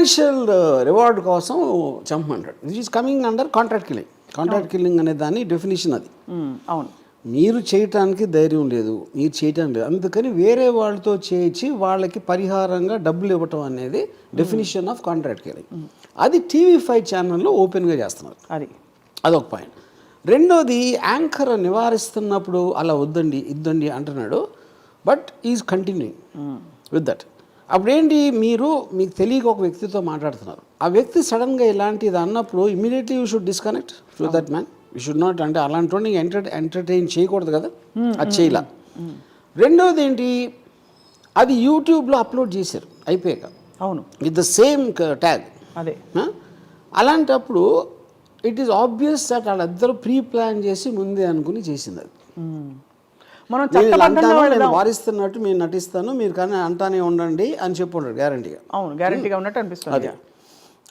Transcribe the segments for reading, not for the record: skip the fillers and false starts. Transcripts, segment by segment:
Financial reward కోసం చంపమంటాడు. This is coming under contract killing. Contract killing అనే దాని డెఫినేషన్ అది. అవును, మీరు చేయటానికి ధైర్యం లేదు, మీరు చేయటం లేదు, అందుకని వేరే వాళ్ళతో చేయించి వాళ్ళకి పరిహారంగా డబ్బులు ఇవ్వటం అనేది డెఫినేషన్ ఆఫ్ కాంట్రాక్ట్ కిల్లింగ్. అది TV5 ఛానల్లో ఓపెన్గా చేస్తున్నారు. అదొక పాయింట్. రెండోది, యాంకర్ నివారిస్తున్నప్పుడు అలా వద్దండి ఇద్దండి అంటున్నాడు, but is continuing with that. అప్పుడేంటి, మీకు తెలియక ఒక వ్యక్తితో మాట్లాడుతున్నారు, ఆ వ్యక్తి సడన్గా ఇలాంటిది అన్నప్పుడు immediately you should disconnect to that man. You should not, అంటే అలాంటి ఎంటర్టైన్ చేయకూడదు కదా, అది చేయలా. రెండోది ఏంటి, అది యూట్యూబ్లో అప్లోడ్ చేశారు అయిపోయాక, అవును, విత్ ద సేమ్ ట్యాగ్. అదే అలాంటప్పుడు ఇట్ ఈస్ ఆబ్వియస్ దట్ వాళ్ళిద్దరూ ప్రీ ప్లాన్ చేసి ముందే అనుకుని చేసింది అది. మనం నేను వారిస్తున్నట్టు మీరు నటిస్తాను, మీరు కానీ అంటానే ఉండండి అని చెప్పి ఉంటాడు గ్యారంటీగా. అవును, గ్యారంటీగా ఉన్నట్టు అనిపిస్తుంది.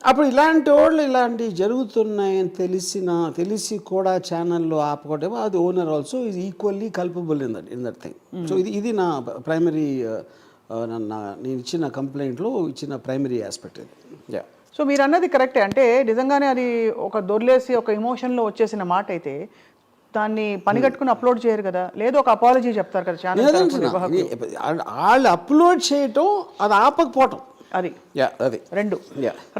అప్పుడు ఇలాంటి వాళ్ళు ఇలాంటివి జరుగుతున్నాయని తెలిసి కూడా ఛానల్లో ఆపుకోవటం, అది owner also is equally culpable in that thing. So ఇది నా ప్రైమరీ, నేను ఇచ్చిన కంప్లైంట్లో ఇచ్చిన ప్రైమరీ ఆస్పెక్ట్ ఇది. యా. సో మీరు అన్నది కరెక్టే. అంటే నిజంగానే అది ఒక దొర్లేసి ఒక ఎమోషన్లో వచ్చేసిన మాట అయితే దాన్ని పనిగట్టుకుని అప్లోడ్ చేయరు కదా, లేదు ఒక అపాలజీ చెప్తారు కదా ఛానల్. వాళ్ళు అప్లోడ్ చేయటం, అది ఆపకపోవటం, అది రెండు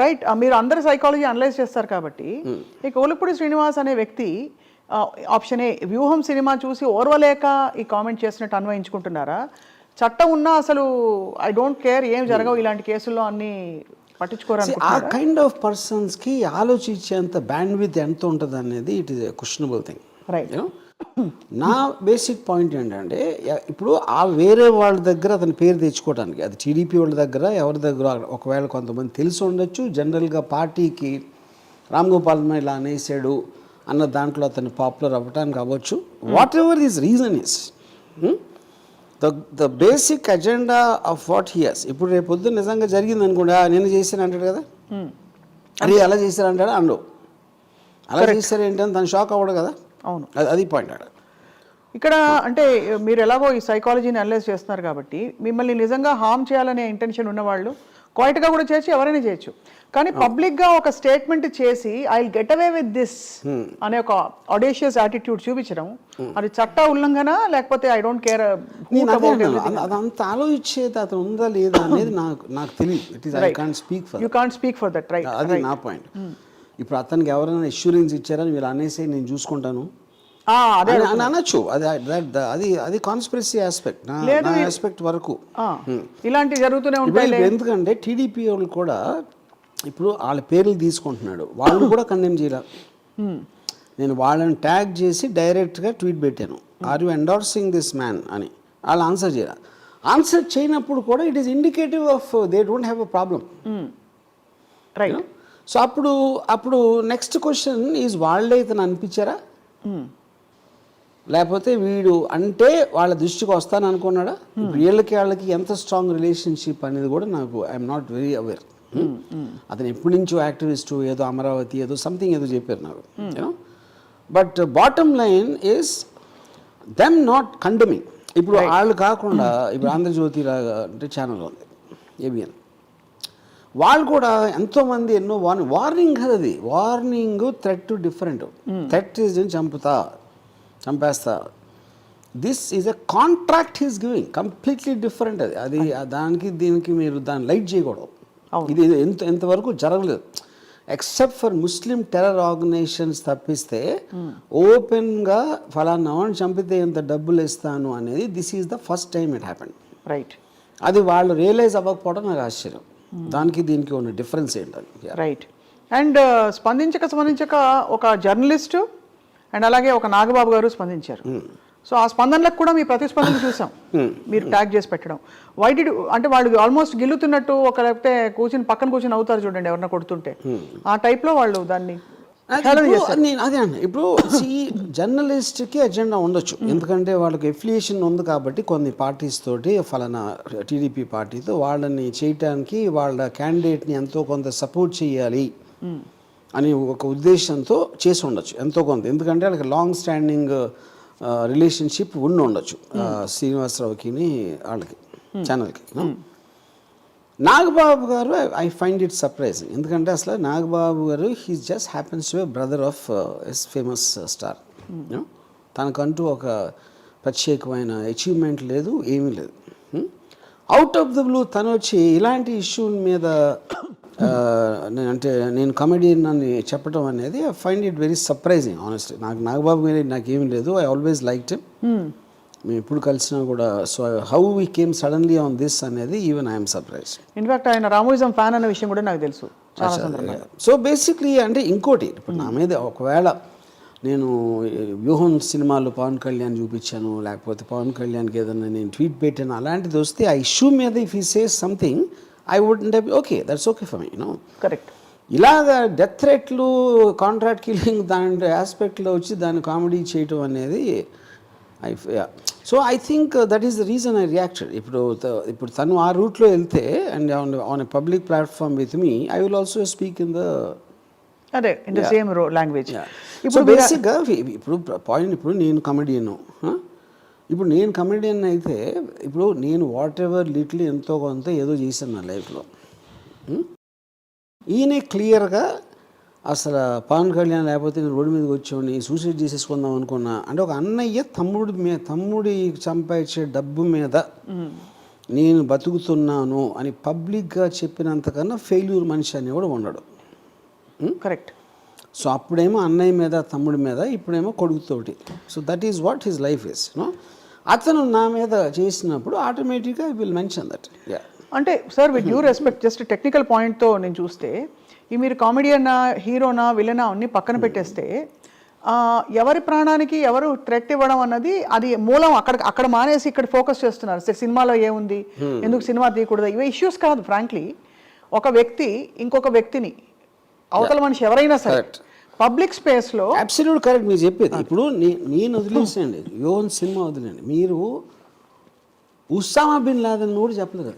రైట్. మీరు అందరు సైకాలజీ అనలైజ్ చేస్తారు కాబట్టి ఇక ఒలిపూడి శ్రీనివాస్ అనే వ్యక్తి ఆప్షన్ ఏ, వ్యూహం సినిమా చూసి ఓర్వలేక ఈ కామెంట్ చేసినట్టు అన్వయించుకుంటున్నారా? చట్టం ఉన్నా అసలు ఐ డోంట్ కేర్, ఏం జరగవు ఇలాంటి కేసుల్లో అన్ని పట్టించుకోరు. ఆ కైండ్ ఆఫ్ పర్సన్స్కి ఆలోచించేంత బ్యాండ్విడ్త్ ఎంత ఉంటుంది అనేది it is a questionable thing. Right. నా బేసిక్ పాయింట్ ఏంటంటే, ఇప్పుడు ఆ వేరే వాళ్ళ దగ్గర అతని పేరు తెచ్చుకోవడానికి, అది టీడీపీ వాళ్ళ దగ్గర ఎవరి దగ్గర ఒకవేళ కొంతమంది తెలిసి ఉండొచ్చు, జనరల్గా పార్టీకి రామ్ గోపాల్ ఇలా అనేసాడు అన్న దాంట్లో అతను పాపులర్ అవ్వటానికి అవ్వచ్చు. Whatever this reason is, the basic agenda of what here's. ఇప్పుడు రేపు పొద్దున్న నిజంగా జరిగింది అనుకోండి, నేను చేశాను అంటాడు కదా, అరే అలా చేశారు అంటాడు, అండవు అలా చేశారు ఏంటని తను షాక్ అవ్వడు కదా. అవును, అది పాయింట్ ఆడ ఇక్కడ. అంటే మీరు ఎలాగో ఈ సైకాలజీని అనలైజ్ చేస్తున్నారు కాబట్టి మిమ్మల్ని నిజంగా హార్మ్ చేయాలనే ఇంటెన్షన్ ఉన్నవాళ్ళు క్వైట్గా కూడా చేయొచ్చు, ఎవరైనా చేయొచ్చు. కానీ పబ్లిక్గా ఒక స్టేట్మెంట్ చేసి I will get away with this అనే ఒక ఆడేషియస్ యాటిట్యూడ్ చూపించడం, అది చట్ట ఉల్లంఘన లేకపోతే ఐ డోంట్ కేర్, అదంతా ఆలోచించేది అతను ఉందా లేదా అనేది నాకు తెలియదు. It is I can't speak for, you can't speak for that, right. అది నా పాయింట్. ఇప్పుడు అతనికి ఎవరైనా ఇన్సూరెన్స్ ఇచ్చారని వీళ్ళు అనేసి నేను చూసుకుంటాను అనొచ్చు, అది కాన్స్పిరసీ ఆస్పెక్ట్, నా ఆస్పెక్ట్ వరకు ఇలాంటి జరుగుతూనే ఉంటాయి. ఎందుకంటే టీడీపీ వాళ్ళు కూడా ఇప్పుడు వాళ్ళ పేర్లు తీసుకుంటున్నాడు, వాళ్ళు కూడా కండెమ్ చేయాల. నేను వాళ్ళని ట్యాగ్ చేసి డైరెక్ట్గా ట్వీట్ పెట్టాను, are you endorsing this man అని. వాళ్ళు ఆన్సర్ చేయాలి. ఆన్సర్ చేయనప్పుడు కూడా it is indicative of they don't have a problem, right. So అప్పుడు నెక్స్ట్ క్వశ్చన్ ఈజ్, వాళ్ళే ఇతను అనిపించారా, లేకపోతే వీడు అంటే వాళ్ళ దృష్టికి వస్తాను అనుకున్నాడా? వీళ్ళకి ఎంత స్ట్రాంగ్ రిలేషన్షిప్ అనేది కూడా నాకు ఐఎమ్ నాట్ వెరీ అవేర్. అతను ఎప్పటి నుంచో యాక్టివిస్టు, ఏదో అమరావతి ఏదో సంథింగ్ ఏదో చెప్పారు నాకు, you know. But bottom line is them not condemning. ఇప్పుడు వాళ్ళు కాకుండా ఇప్పుడు ఆంధ్రజ్యోతి అంటే ఛానల్ ఉంది, ఏబిఎన్, వాళ్ళు కూడా ఎంతోమంది ఎన్నో వార్నింగ్ కదా, అది warning, threat different. Threat is చంపేస్తా, this is a contract he's giving, completely different. అది దానికి దీనికి మీరు దాన్ని లైట్ చేయకూడదు. ఇది ఎంతవరకు జరగలేదు, except for Muslim terror organisations తప్పిస్తే ఓపెన్గా ఫలానా వాడిని చంపితే ఎంత డబ్బులు ఇస్తాను అనేది this is the first time it happened, right. అది వాళ్ళు రియలైజ్ అవ్వకపోవడం నాకు ఆశ్చర్యం. దానికి దీనికి ఉన్న డిఫరెన్స్ ఏంటని, రైట్. అండ్ స్పందించక ఒక జర్నలిస్టు అండ్ అలాగే ఒక నాగబాబు గారు స్పందించారు. సో ఆ స్పందనలకు కూడా మీ ప్రతిస్పందన చూసాం, మీరు ట్యాగ్ చేసి పెట్టడం. వైట్ అంటే వాళ్ళు ఆల్మోస్ట్ గిల్లుతున్నట్టు, ఒక లేకపోతే పక్కన కూర్చొని అవుతారు చూడండి ఎవరన్నా కొడుతుంటే, ఆ టైప్లో వాళ్ళు దాన్ని అదే అండి. ఇప్పుడు జర్నలిస్ట్కి ఎజెండా ఉండొచ్చు, ఎందుకంటే వాళ్ళకి ఎఫిలియేషన్ ఉంది కాబట్టి కొన్ని పార్టీస్ తోటి, ఫలానా టీడీపీ పార్టీతో వాళ్ళని చేయటానికి వాళ్ళ క్యాండిడేట్ని ఎంతో కొంత సపోర్ట్ చేయాలి అని ఒక ఉద్దేశంతో చేసి ఉండొచ్చు ఎంతో కొంత. ఎందుకంటే వాళ్ళకి లాంగ్ స్టాండింగ్ రిలేషన్షిప్ ఉండొచ్చు శ్రీనివాసరావుకి వాళ్ళకి ఛానల్కి. నాగబాబు గారు ఐ ఫైండ్ ఇట్ సర్ప్రైజింగ్. ఎందుకంటే అసలు Nagababu garu he just happens to brother of as famous star. తనకంటూ ఒక ప్రత్యేకమైన అచీవ్మెంట్ లేదు, ఏమీ లేదు. అవుట్ ఆఫ్ ద బ్లూ తను వచ్చి ఇలాంటి ఇష్యూ మీద అంటే నేను కమెడియన్ అని చెప్పడం అనేది I find it very surprising honestly. నాకు నాగబాబు మీద నాకేమీ లేదు, ఐ ఆల్వేస్ లైక్డ్ హిమ్. మేము ఎప్పుడు కలిసినా కూడా. So how we came suddenly on this అనేది ఈవెన్ ఐఎమ్ సర్ప్రైజ్. ఇన్ఫాక్ట్ ఆయన రామోయిజం ఫ్యాన్ అనే విషయం కూడా నాకు తెలుసు. సో బేసిక్లీ అంటే ఇంకోటి, ఇప్పుడు నా మీద ఒకవేళ నేను వ్యూహం సినిమాలో పవన్ కళ్యాణ్ చూపించాను, లేకపోతే పవన్ కళ్యాణ్కి ఏదైనా నేను ట్వీట్ పెట్టాను, అలాంటిది వస్తే ఆ ఇష్యూ మీద if he says something I would okay, that's okay for me, you know. Correct. ఇలాగా డెత్ థ్రెట్లు, కాంట్రాక్ట్ కిల్లింగ్ దాని ఆస్పెక్ట్లో వచ్చి దాన్ని కామెడీ చేయటం అనేది so I think that is the reason I reacted. ఇప్పుడు తను ఆ రూట్లో వెళ్తే and on a public platform with me, I will also speak in the అదే ఇన్ ద సేమ్ లాంగ్వేజ్. ఇప్పుడు బేసిక్గా ఇప్పుడు పాయింట్, ఇప్పుడు నేను కమెడియను, ఇప్పుడు నేను కమెడియన్ అయితే ఇప్పుడు నేను వాట్ ఎవర్ లిటిల్ ఎంతో కొంత ఏదో చేశాను నా లైఫ్లో. ఈయనే క్లియర్గా అసలు పవన్ కళ్యాణ్ లేకపోతే నేను రోడ్డు మీదకి వచ్చేవాడిని, సూసైడ్ చేసేసుకుందాం అనుకున్నా అంటే, ఒక అన్నయ్య తమ్ముడి సంపాదించే డబ్బు మీద నేను బతుకుతున్నాను అని పబ్లిక్గా చెప్పినంతకన్నా ఫెయిల్యూర్ మనిషి అని కూడా ఉండడు. కరెక్ట్. సో అప్పుడేమో అన్నయ్య మీద, తమ్ముడి మీద, ఇప్పుడేమో కొడుకుతోటి. So that is what his life is. అతను నా మీద చేసినప్పుడు ఆటోమేటిక్గా ఐ విల్ మెన్షన్ దట్. అంటే sir with due respect, just technical పాయింట్తో నేను చూస్తే, ఈ మీరు కామెడియన్నా, హీరోనా, విలనా అన్ని పక్కన పెట్టేస్తే, ఎవరి ప్రాణానికి ఎవరు థ్రెట్ ఇవ్వడం అన్నది అది మూలం అక్కడ మానేసి ఇక్కడ ఫోకస్ చేస్తున్నారు. సినిమాలో ఏముంది, ఎందుకు సినిమా తీయకూడదు, ఇవే ఇష్యూస్ కాదు. ఫ్రాంక్లీ ఒక వ్యక్తి ఇంకొక వ్యక్తిని, అవతల మనిషి ఎవరైనా సరే పబ్లిక్ స్పేస్లో అబ్సల్యూట్ కరెక్ట్ మీరు చెప్పేది. ఇప్పుడు నేను వదిలేసండి, యోన్ సినిమా వదిలేండి, మీరు ఉసామా బిన్ లాదెన్ కూడా చెప్పలేరు.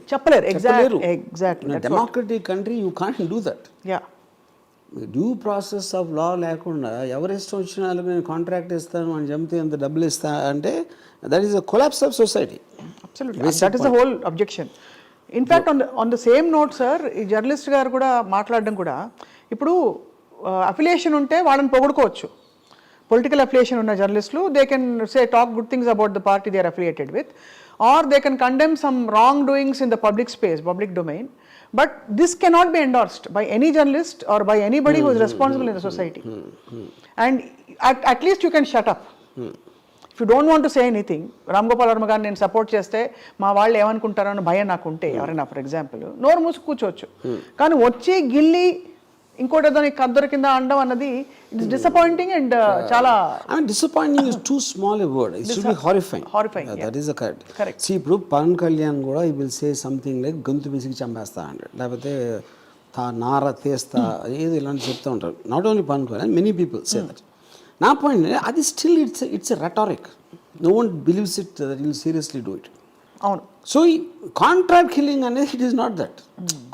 Exactly. Democratic country you can't do that. Due process of law లేకుండా ఎవరి ఇష్టం వచ్చిన వాళ్ళకి నేను కాంట్రాక్ట్ ఇస్తాను అని చెప్తే ఎంత డబ్బులు ఇస్తా అంటే that is a collapse of society. That is the whole objection. In fact on the same note sir, ఈ జర్నలిస్ట్ గారు కూడా మాట్లాడడం కూడా, ఇప్పుడు అఫిలియేషన్ ఉంటే వాళ్ళని పొగుడుకోవచ్చు. పొలిటికల్ అఫిలియేషన్ ఉన్న జర్నలిస్టులు they can say talk good things about the party they are affiliated with, or they can condemn some wrongdoings in the public space, public domain. But this cannot be endorsed by any journalist or by anybody who is responsible in the society. And at least you can shut up. If you don't want to say anything, Ram Gopal Varma గారిని నేను support చేస్తే మా వాళ్ళు ఏమనుకుంటారో అని భయం నాకు ఉంటే, ఎవరైనా ఫర్ ఎగ్జాంపుల్ నోరు మూసి కూర్చోవచ్చు. కానీ వచ్చి గిల్లి ఇంకోటి ఏదో కద్దరు కింద అనడం అన్నది ఇట్స్ డిసప్పాయింటింగ్ అండ్ చాలా disappointing is too small a word. It should be horrifying. That is the correct. See ఇప్పుడు పవన్ కళ్యాణ్ కూడా ఈ విల్ సే సంథింగ్ లైక్ గొంతు పిసికి చంపేస్తా అంటాడు, లేకపోతే నార తీస్తా, ఏదో ఇలాంటి చెప్తూ ఉంటారు. Not only Pawan Kalyan, many people say that. నా పాయింట్ అది still it's a rhetoric. No one believes it that will seriously do it. అవును. సో ఈ కాంట్రాక్ట్ కిల్లింగ్ అనేది ఇట్ ఈస్ నాట్ దట్.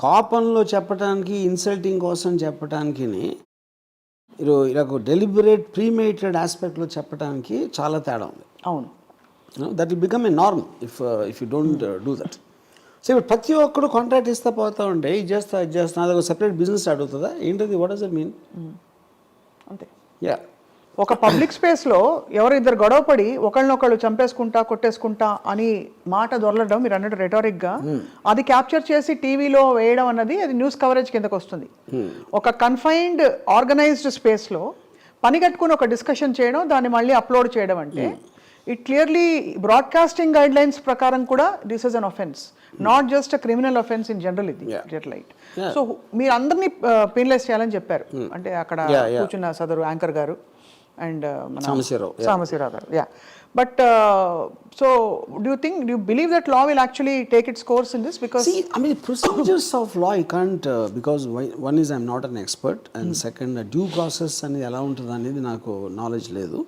కోపంలో చెప్పడానికి, ఇన్సల్టింగ్ కోసం చెప్పడానికి, ఇలా డెలిబరేట్ ప్రీమేటెడ్ ఆస్పెక్ట్లో చెప్పడానికి చాలా తేడా ఉంది. అవును. That will become a norm if you don't do that. So ఇప్పుడు ప్రతి ఒక్కడు కాంట్రాక్ట్ ఇస్తా పోతా ఉంటే ఇది చేస్తా అదొక సెపరేట్ బిజినెస్ స్టార్ట్ అవుతుందా ఏంటది? What does it mean? అంతే. యా. ఒక పబ్లిక్ స్పేస్లో ఎవరు ఇద్దరు గొడవపడి ఒకళ్ళనొకళ్ళు చంపేసుకుంటా, కొట్టేసుకుంటా అని మాట దొరలడం, మీరు అన్నట్టు రెటారిక్గా అది క్యాప్చర్ చేసి టీవీలో వేయడం అన్నది అది న్యూస్ కవరేజ్ కిందకు వస్తుంది. ఒక కన్ఫైన్డ్ ఆర్గనైజ్డ్ స్పేస్లో పని కట్టుకుని ఒక డిస్కషన్ చేయడం, దాన్ని మళ్ళీ అప్లోడ్ చేయడం అంటే it clearly broadcasting guide lines ప్రకారం కూడా this is an offence, not just a criminal offence in general. ఇది రైట్. సో మీరు అందరినీ పెనలైజ్ చేయాలని చెప్పారు. అంటే అక్కడ కూర్చున్న సదరు యాంకర్ గారు and Samasiraw garu. Yeah. But so do you believe that law will actually take its course in this? Because see, I mean, procedures of law I can't because one is I'm not an expert, and second due process ani ela untudu anedi naaku knowledge ledu.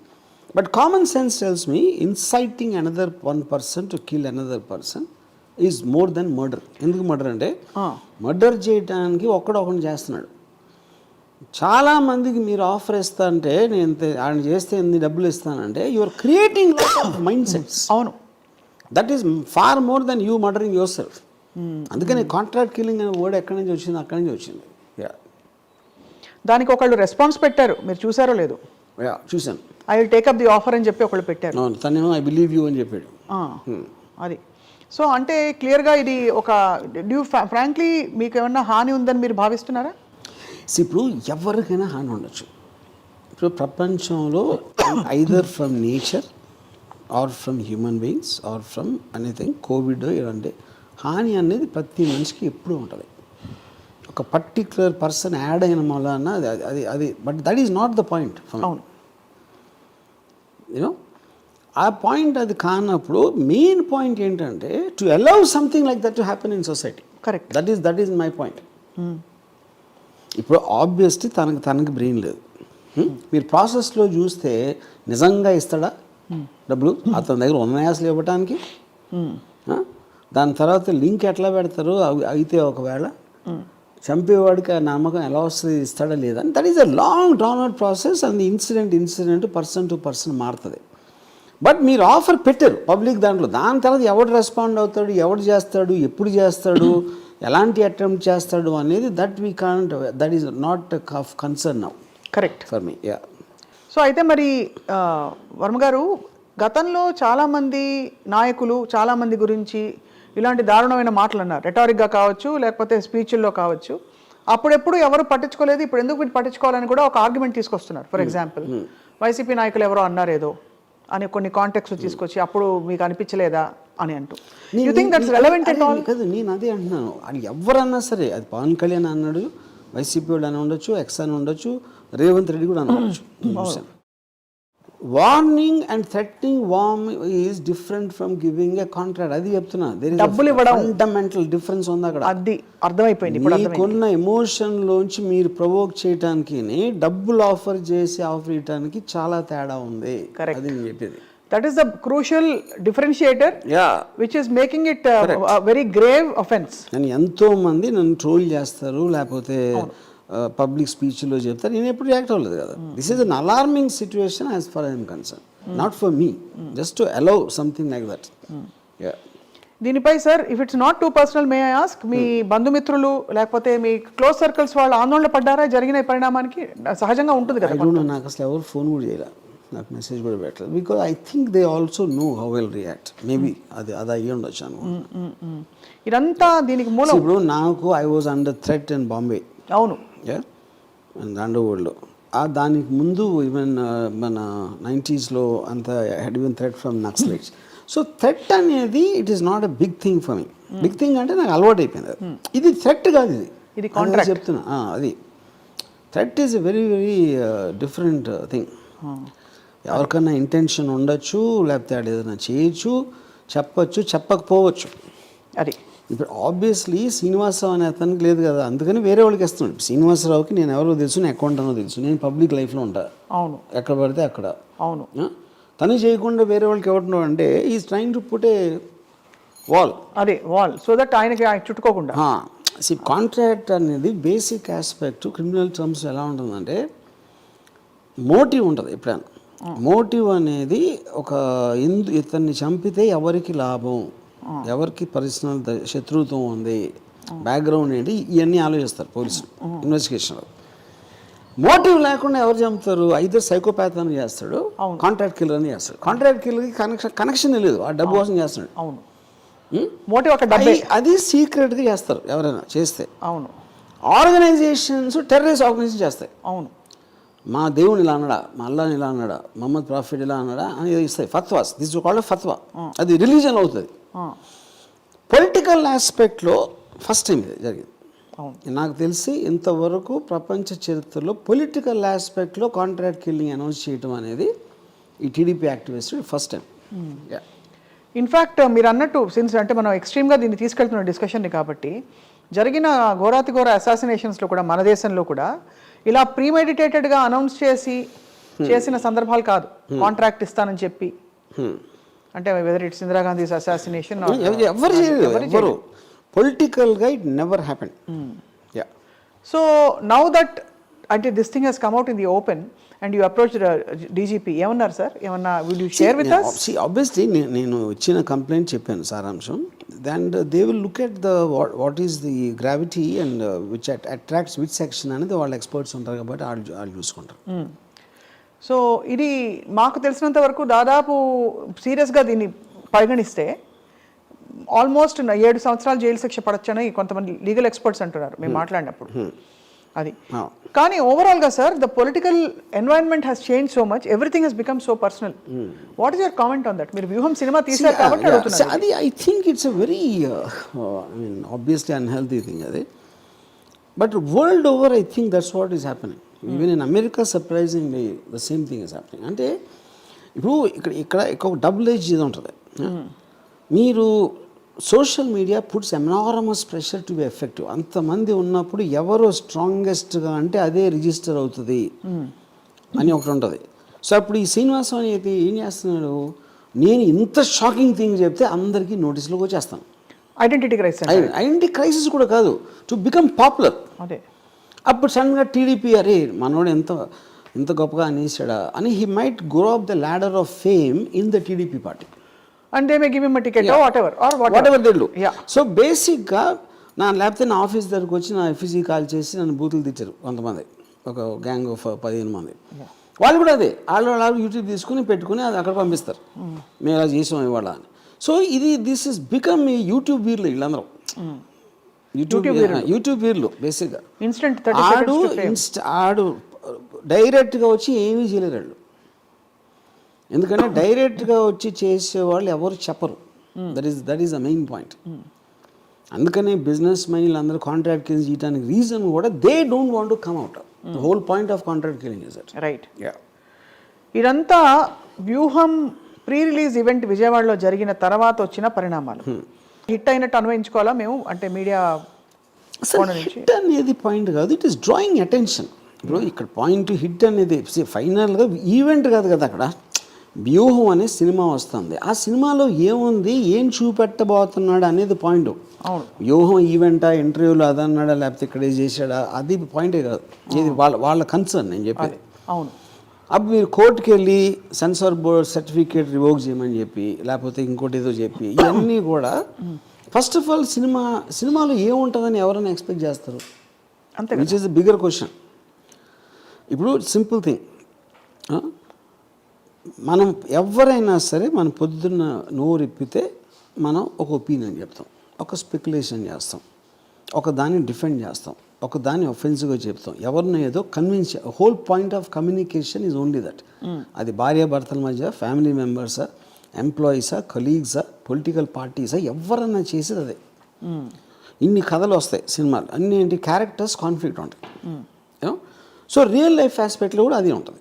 But common sense tells me inciting another one person to kill another person is more than murder. Enduku murder ante murder cheyadaniki okkadokani చేస్తున్నాడు. చాలా మందికి మీరు offer ఇస్తా అంటే నేను ఆయన చేస్తే ఎన్ని డబ్బులు ఇస్తానంటే you are creating lot of mind sets. అవును. That is far more than you murdering yourself. అందుకని కాంట్రాక్ట్ కిల్లింగ్ అనే వర్డ్ ఎక్కడి నుంచి వచ్చింది, అక్కడి నుంచి వచ్చింది. యా దానికి ఒకళ్ళు రెస్పాన్స్ పెట్టారు, మీరు చూసారో లేదు? యా చూశాను. I will take up the offer అని చెప్పి ఒకళ్ళు పెట్టారు. తనేమో ఐ బిలీవ్ యూ అని చెప్పాడు. అది సో అంటే క్లియర్గా ఇది ఒక ఫ్రాంక్లీ మీకు ఏమన్నా హాని ఉందని మీరు భావిస్తున్నారా? ఇప్పుడు ఎవరికైనా హాని ఉండొచ్చు. ఇప్పుడు ప్రపంచంలో either from nature or from human beings or from anything, Covid ఇలాంటి హాని అనేది ప్రతి మనిషికి ఎప్పుడూ ఉంటుంది. ఒక పర్టిక్యులర్ పర్సన్ యాడ్ అయిన వలన అది అది but that is not the point. అవును, యూనో ఆ పాయింట్ అది కానప్పుడు మెయిన్ పాయింట్ ఏంటంటే to allow something like that to happen in society. Correct, that is my point. ఇప్పుడు ఆబ్వియస్లీ తనకి బ్రెయిన్ లేదు. మీరు ప్రాసెస్లో చూస్తే నిజంగా ఇస్తాడా డబ్బులు? అతని దగ్గర ఉన్నాయా అసలు ఇవ్వటానికి? దాని తర్వాత లింక్ ఎట్లా పెడతారు? అయితే ఒకవేళ చంపేవాడికి ఆ నమ్మకం ఎలా వస్తుంది, ఇస్తాడా లేదా? That is a long drawn out process. And incident person to person మారుతుంది. బట్ మీరు ఆఫర్ పెట్టారు పబ్లిక్ దాంట్లో, దాని తర్వాత ఎవడు రెస్పాండ్ అవుతాడు, ఎవడు చేస్తాడు, ఎప్పుడు చేస్తాడు, ఎలాంటి అటెంప్ట్ చేస్తాడు అనేది that we can't, that is not of concern now. Correct for me. Yeah. So అయితే మరి వర్మ గారు, గతంలో చాలామంది నాయకులు చాలామంది గురించి ఇలాంటి దారుణమైన మాటలు అన్నారు, రెటారిక్గా కావచ్చు లేకపోతే స్పీచ్ల్లో కావచ్చు. అప్పుడెప్పుడు ఎవరు పట్టించుకోలేదు, ఇప్పుడు ఎందుకు వీటి పట్టించుకోవాలని కూడా ఒక ఆర్గ్యుమెంట్ తీసుకొస్తున్నారు. ఫర్ ఎగ్జాంపుల్ వైసీపీ నాయకులు ఎవరో అన్నారేదో అని కొన్ని కాంటెక్స్ట్ తీసుకొచ్చి అప్పుడు మీకు అనిపించలేదా అని అంటూ. You think that's relevant at all? కాదు, నేను అదే అంటున్నాను. అది ఎవరన్నా సరే, అది పవన్ కళ్యాణ్ అన్నాడు, వైసీపీ వాళ్ళు అని ఉండొచ్చు, ఎక్స్ అని ఉండొచ్చు, రేవంత్ రెడ్డి కూడా అనవచ్చు. Warning and threatening warm is different from giving a contract. అది చెప్తున్నా. డబ్బులు ఇవ్వడం ఫండమెంటల్ డిఫరెన్స్ ఉంది అక్కడ. అది అర్థమైపోయింది. మీకున్న ఎమోషన్లోంచి మీరు ప్రొవోక్ చేయడానికి డబ్బులు ఆఫర్ ఇవ్వడానికి చాలా తేడా ఉంది. అది నేను చెప్పేది. That is the crucial differentiator which is making it very grave offence. అని ఎంతో మంది నన్ను ట్రోల్ చేస్తారు, లేకపోతే పబ్లిక్ స్పీచ్లో చెప్తారు. నేను ఎప్పుడు రియాక్ట్ అవ్వలేదు కదా. This is an alarming situation as far I'm concern, not for me, just to allow something like that. దీనిపై sir, if it's not too personal, may I ask, మీ బంధుమిత్రులు లేకపోతే మీ క్లోజ్ సర్కిల్స్ వాళ్ళు ఆందోళన పడ్డారా జరిగిన పరిణామానికి? సహజంగా ఉంటుంది కదా. నాకు అసలు ఎవరు ఫోన్ కూడా చేయలే, నాకు మెసేజ్ కూడా పెట్టలేదు. Because I think they also know how will react. Maybe అది అయ్యి ఉండొచ్చు అనుకుంటున్నాను. ఇదంతా దీనికి మూలం. ఇప్పుడు నాకు I was under threat in Bombay. అవును, అండర్వరల్డ్లో. దానికి ముందు ఈవెన్ మన 90s అంత had even threat from naxalites. So threat అనేది it is not a big thing for me. Big thing అంటే నాకు అలవాటు అయిపోయింది. ఇది థ్రెట్ కాదు, ఇది కాంట్రాక్ట్ చెప్తున్నా. అది threat is a very very different thing. ఎవరికన్నా ఇంటెన్షన్ ఉండొచ్చు, లేకపోతే అది ఏదైనా చేయొచ్చు, చెప్పచ్చు, చెప్పకపోవచ్చు. అది ఇప్పుడు ఆబ్వియస్లీ శ్రీనివాసరావు అనే అతనికి లేదు కదా, అందుకని వేరే వాళ్ళకి ఇస్తున్నాడు. శ్రీనివాసరావుకి నేను ఎవరో తెలుసు, నేను అకౌంట్ అనో తెలుసు, నేను పబ్లిక్ లైఫ్లో ఉంటా. అవును, ఎక్కడ పడితే అక్కడ. అవును. తను చేయకుండా వేరే వాళ్ళకి ఎవరు అంటే is trying to put a wall. అదే వాల్, సో దట్ ఆయనకి చుట్టుకోకుండా. కాంట్రాక్ట్ అనేది బేసిక్ ఆస్పెక్ట్ క్రిమినల్ టర్మ్స్ ఎలా ఉంటుందంటే మోటివ్ ఉంటుంది. ఎప్పుడైనా మోటివ్ అనేది ఒక ఇతన్ని చంపితే ఎవరికి లాభం, ఎవరికి పర్సనల్ శత్రుత్వం ఉంది, బ్యాక్గ్రౌండ్ ఏంటి, ఇవన్నీ ఆలోచిస్తారు పోలీసులు ఇన్వెస్టిగేషన్లో. మోటివ్ లేకుండా ఎవరు చంపుతారు? ఐదర్ సైకోపాత్ అని చేస్తాడు, కాంట్రాక్ట్ కిల్లర్ అని చేస్తాడు. కాంట్రాక్ట్ కిల్లర్కి కనెక్షన్ లేదు, ఆ డబ్బు కోసం చేస్తున్నాడు. అవును, మోటివ్ ఒక డబ్బే. అది సీక్రెట్గా చేస్తారు ఎవరైనా చేస్తే. అవును, ఆర్గనైజేషన్స్ టెర్రరిస్ట్ ఆర్గనైజేషన్ చేస్తాయి. అవును, మా దేవుని ఇలా అన్నాడా, మా అల్లాని ఇలా అన్నాడా, మహమ్మద్ ప్రాఫిట్ ఇలా అన్నాడా అని ఇస్తాయి. ఫత్వాస్, దిస్ కాల్డ్ ఫత్వా. అది రిలీజన్ అవుతుంది. పొలిటికల్ ఆస్పెక్ట్లో ఫస్ట్ టైం ఇది జరిగింది. నాకు తెలిసి ఇంతవరకు ప్రపంచ చరిత్రలో పొలిటికల్ ఆస్పెక్ట్లో కాంట్రాక్ట్ కిల్లింగ్ అనౌన్స్ చేయడం అనేది ఈ TDP activist first time. In fact మీరు అన్నట్టు సిన్స్ అంటే మనం ఎక్స్ట్రీమ్గా దీన్ని తీసుకెళ్తున్న డిస్కషన్ని కాబట్టి జరిగిన ఘోరాతి ఘోర అసాసినేషన్స్లో కూడా మన దేశంలో కూడా ఇలా ప్రీమెడిటేటెడ్గా అనౌన్స్ చేసిన సందర్భాలు కాదు. కాంట్రాక్ట్ ఇస్తానని చెప్పి, అంటే వెదర్ ఇట్స్ ఇందిరాగాంధీ అసాసినేషన్, పొలిటికల్గా it never happen. So now that అంటే this thing Hess come out in the open and you approach DGP, ఏమన్నారు సార్? ఏమన్నా will you share with us? Obviously నేను ఇచ్చిన కంప్లైంట్ చెప్పాను సారాంశం. And they will look at the what is the gravity and which attracts which section అనేది వాళ్ళ experts ఉంటారు కాబట్టి వాళ్ళు చూసుకుంటారు. సో ఇది మాకు తెలిసినంత వరకు దాదాపు సీరియస్గా దీన్ని పరిగణిస్తే ఆల్మోస్ట్ 7 సంవత్సరాలు జైలు శిక్ష పడొచ్చని కొంతమంది లీగల్ ఎక్స్పర్ట్స్ అంటున్నారు మేము మాట్లాడినప్పుడు. అది కానీ ఓవరాల్గా sir the political environment has change so much, everything has become so personal. What is your comment on that? మీరు వ్యూహం సినిమా తీశారు కాబట్టి అడుగుతున్నారు. అది I think it's a very I mean obviously unhealthy thing అది. But world over I think that's what is happening. Even in America surprisingly the same thing is happening. అంటే ఇప్పుడు ఇక్కడ ఒక డబుల్ ఏజ్ ఇది ఉంటుంది. మీరు social media puts enormous pressure to be effective. అంతమంది ఉన్నప్పుడు ఎవరు స్ట్రాంగెస్ట్గా అంటే అదే రిజిస్టర్ అవుతుంది అని ఒకటి ఉంటుంది. సో అప్పుడు ఈ శ్రీనివాసం అయితే ఏం చేస్తున్నాడు, నేను ఇంత షాకింగ్ థింగ్ చెప్తే అందరికీ నోటీసులోకి వచ్చేస్తాను. ఐడెంటిటీ క్రైసిస్ కూడా కాదు, టు బికమ్ పాపులర్. అదే అప్పుడు సడన్గా టీడీపీ అరే మనోడు ఎంత గొప్పగా అనేసాడా అని he might grow up the ladder of fame in the TDP party. And they may give him a ticket or whatever. Whatever they do. Yeah. So బేసిక్గా లేకపోతే నా ఆఫీస్ దగ్గరకు వచ్చి నా ఎఫ్ఈసీ కాల్ చేసి నన్ను బూతులు తిట్టారు కొంతమంది, ఒక గ్యాంగ్ ఆఫ్ 15 మంది. వాళ్ళు కూడా అదే వాళ్ళు యూట్యూబ్ తీసుకుని పెట్టుకుని అది అక్కడ పంపిస్తారు, మేము అలా చేసాం ఇవాళ అని. సో దిస్ ఇస్ బికమ్ ఈ యూట్యూబ్ వీర్లు వీళ్ళందరూ. యూట్యూబ్ వీర్లు బేసిక్గా ఆడు డైరెక్ట్గా వచ్చి ఏమీ చేయలేరు వాళ్ళు. ఎందుకంటే డైరెక్ట్గా వచ్చి చేసేవాళ్ళు ఎవరు చెప్పరు. That is the main point. అందుకనే బిజినెస్ మైన్లు అందరూ కాంట్రాక్ట్ కిల్లింగ్ చేయడానికి రీజన్ కూడా they don't want to come out. The whole point of contract killing is that. Right. ఇదంతా వ్యూహం ప్రీ రిలీజ్ ఈవెంట్ విజయవాడలో జరిగిన తర్వాత వచ్చిన పరిణామాలు. హిట్ అయినట్టు అన్వయించుకోవాలా మేము, అంటే మీడియా హిట్ అనేది పాయింట్ కాదు, ఇట్ ఈస్ డ్రాయింగ్ అటెన్షన్. ఇప్పుడు ఇక్కడ పాయింట్ హిట్ అనేది ఫైనల్గా ఈవెంట్ కాదు కదా, అక్కడ వ్యూహం అనే సినిమా వస్తుంది. ఆ సినిమాలో ఏముంది, ఏం చూపెట్టబోతున్నాడు అనేది పాయింట్. వ్యూహం ఈవెంటా, ఇంటర్వ్యూలో అదన్నాడా, లేకపోతే ఇక్కడ చేశాడా, అది పాయింటే కాదు. ఇది వాళ్ళ కన్సర్న్ నేను చెప్పేది. అవును. అప్పుడు మీరు కోర్టుకి వెళ్ళి సెన్సార్ బోర్డ్ సర్టిఫికేట్ రివోక్ చేయమని చెప్పి, లేకపోతే ఇంకోటి ఏదో చెప్పి, ఇవన్నీ కూడా ఫస్ట్ ఆఫ్ ఆల్ సినిమాలో ఏముంటుందని ఎవరైనా ఎక్స్పెక్ట్ చేస్తారు? అంతే, which is the bigger question. ఇప్పుడు సింపుల్ థింగ్, మనం ఎవరైనా సరే మనం పొద్దున్న నోరెప్పితే మనం ఒక ఒపీనియన్ చెప్తాం, ఒక స్పెక్యులేషన్ చేస్తాం, ఒక దాన్ని డిఫెండ్ చేస్తాం, ఒక దాన్ని ఒఫెన్సివ్గా చెప్తాం, ఎవరినో ఏదో convince. Whole point of communication is only that. అది భార్యాభర్తల మధ్య, ఫ్యామిలీ మెంబర్సా, ఎంప్లాయీసా, కలీగ్సా, పొలిటికల్ పార్టీసా, ఎవరన్నా చేసేది అదే. ఇన్ని కథలు వస్తాయి సినిమాలు, అన్నీ ఏంటి, క్యారెక్టర్స్ కాన్ఫ్లిక్ట్ ఉంటాయి. సో రియల్ లైఫ్ ఆస్పెక్ట్లో కూడా అది ఉంటుంది.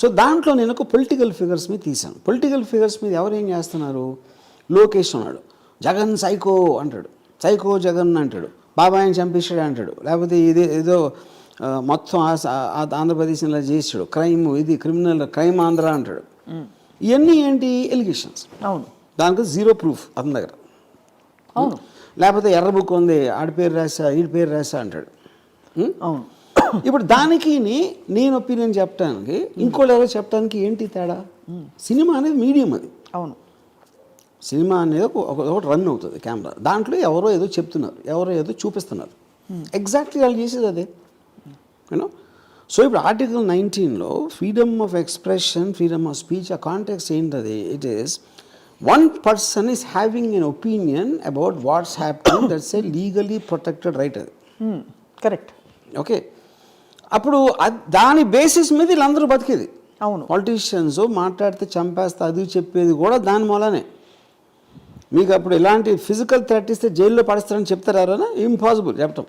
సో దాంట్లో నేను ఒక పొలిటికల్ ఫిగర్స్ మీద తీశాను. పొలిటికల్ ఫిగర్స్ మీద ఎవరు ఏం చేస్తున్నారు, లోకేష్ ఉన్నాడు, జగన్ సైకో అంటాడు, సైకో జగన్ అంటాడు, బాబాయిని చంపేశాడు అంటాడు, లేకపోతే ఇది ఏదో మొత్తం ఆంధ్రప్రదేశ్ ఇలా చేసాడు, క్రైమ్ ఇది క్రిమినల్ క్రైమ్ ఆంధ్ర అంటాడు. ఇవన్నీ ఏంటి, ఎలిగేషన్స్. అవును. దానికి జీరో ప్రూఫ్ అతని దగ్గర. అవును. లేకపోతే ఎర్ర బుక్ ఉంది, ఆడి పేరు రాసా, ఈడి పేరు రాసా అంటాడు. అవును. ఇప్పుడు దానికి నేను ఒపీనియన్ చెప్పడానికి, ఇంకోళ్ళు ఎవరో చెప్పడానికి ఏంటి తేడా? సినిమా అనేది మీడియం అది. అవును. సినిమా అనేది ఒకటి రన్ అవుతుంది కెమెరా, దాంట్లో ఎవరో ఏదో చెప్తున్నారు, ఎవరో ఏదో చూపిస్తున్నారు. ఎగ్జాక్ట్లీ వాళ్ళు చేసేది అదే. యూనో. సో ఇప్పుడు ఆర్టికల్ 19లో freedom of expression, freedom of speech, ఆ కాంటెక్స్ట్ ఏంటది? It is one person is having an opinion about what's happening, that's a legally protected right అది. కరెక్ట్. ఓకే. అప్పుడు దాని బేసిస్ మీద వీళ్ళందరూ బతికేది. అవును. పాలిటీషియన్స్ మాట్లాడితే చంపేస్తా అది చెప్పేది కూడా దాని మూలనే. మీకు అప్పుడు ఇలాంటి ఫిజికల్ థ్రెట్ ఇస్తే జైల్లో పడేస్తారని చెప్తారా? ఇంపాసిబుల్ చెప్పటం.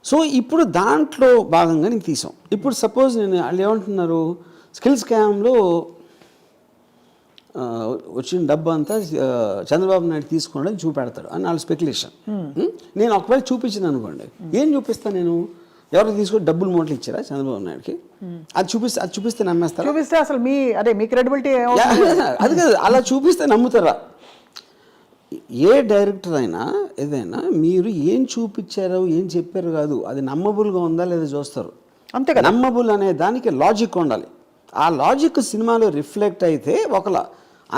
సో ఇప్పుడు దాంట్లో భాగంగా నేను తీసాం. ఇప్పుడు సపోజ్ నేను వాళ్ళు ఏమంటున్నారు, స్కిల్ స్కామ్లో వచ్చిన డబ్బు అంతా చంద్రబాబు నాయుడు తీసుకున్నాడని చూపెడతాడు అని వాళ్ళ స్పెక్యులేషన్. నేను ఒకవేళ చూపించింది అనుకోండి, ఏం చూపిస్తాను నేను? ఎవరికి తీసుకొని డబ్బులు మూటలు ఇచ్చారా చంద్రబాబు నాయుడుకి? అది చూపిస్తే నమ్మేస్తారా? చూపిస్తే అసలు మీ క్రెడిబిలిటీ అది కాదు, అలా చూపిస్తే నమ్ముతారా? ఏ డైరెక్టర్ అయినా ఏదైనా మీరు ఏం చూపించారో ఏం చెప్పారు కాదు, అది నమ్మబుల్గా ఉందా లేదా చూస్తారు. అంతే కదా. నమ్మబుల్ అనే దానికి లాజిక్ ఉండాలి. ఆ లాజిక్ సినిమాలో రిఫ్లెక్ట్ అయితే ఒకలా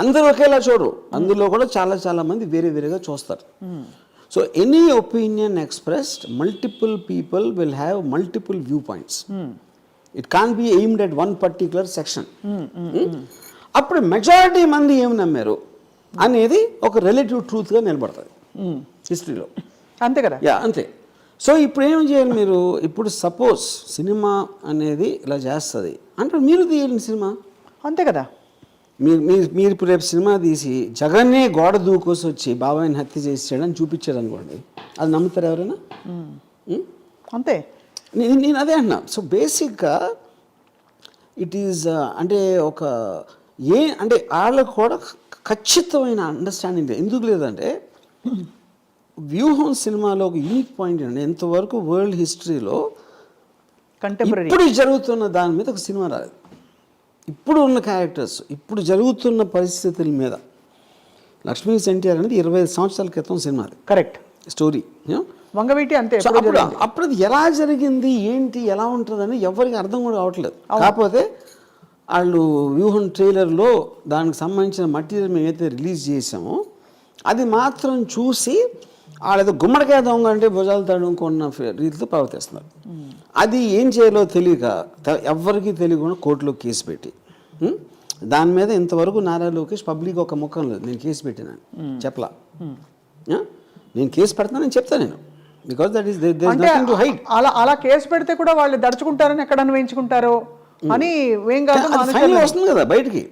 అందరూ ఒకేలా చూడరు, అందులో కూడా చాలా చాలా మంది వేరే వేరేగా చూస్తారు. So any opinion expressed, multiple people will have multiple viewpoints. It can be aimed at one particular section. అప్పుడు మెజారిటీ మంది ఏం నమ్మారు అనేది ఒక రిలేటివ్ ట్రూత్గా నిలబడుతుంది హిస్టరీలో. అంతే కదా. యా అంతే. సో ఇప్పుడు ఏం చేయాలి మీరు, ఇప్పుడు సపోజ్ సినిమా అనేది ఇలా చేస్తుంది అంటే మీరు తీయాలి సినిమా. అంతే కదా. మీరు ఇప్పుడు రేపు సినిమా తీసి జగన్నే గోడ దూకోసి వచ్చి బాబాయిని హత్య చేసాడని చూపించాడు అనుకోండి, అది నమ్ముతారు ఎవరైనా? అంతే. నేను అదే అంటున్నా. సో బేసిక్గా ఇట్ ఈజ్ అంటే ఒక అంటే వాళ్ళకు కూడా ఖచ్చితమైన అండర్స్టాండింగ్ ఎందుకు లేదంటే, వ్యూహం సినిమాలో ఒక యూనిక్ పాయింట్ అండి, ఎంతవరకు వరల్డ్ హిస్టరీలో కంటెంపరీ ఇప్పుడు జరుగుతున్న దాని మీద ఒక సినిమా రాలేదు. ఇప్పుడు ఉన్న క్యారెక్టర్స్, ఇప్పుడు జరుగుతున్న పరిస్థితుల మీద. లక్ష్మీ ఎన్టీఆర్ అనేది 25 సంవత్సరాల క్రితం సినిమా, కరెక్ట్ స్టోరీ. వంగవీటి అంతే. అప్పుడు అది ఎలా జరిగింది ఏంటి ఎలా ఉంటుందని ఎవరికి అర్థం కూడా కావట్లేదు. కాకపోతే వాళ్ళు వ్యూహం ట్రైలర్లో దానికి సంబంధించిన మెటీరియల్ మేమైతే రిలీజ్ చేసామో అది మాత్రం చూసి వాళ్ళేదో గుమ్మడికాయ దొంగ అంటే భుజాలు తడుముకున్న రీతితో ప్రవర్తిస్తున్నారు. అది ఏం చేయాలో తెలియక ఎవరికి తెలియకుండా కోర్టులో కేసు పెట్టి, దాని మీద ఇంతవరకు నారా లోకేష్ పబ్లిక్ ఒక ముఖం లేదు నేను కేసు పెట్టినాను చెప్పలా. నేను కేసు పెడతానని చెప్తాను నేను, because that is there is nothing to hide. అలా కేసు పెడితే కూడా వాళ్ళు దడుచుకుంటారని ఎక్కడ అన్వయించుకుంటారో అని వస్తుంది కదా బయటికి.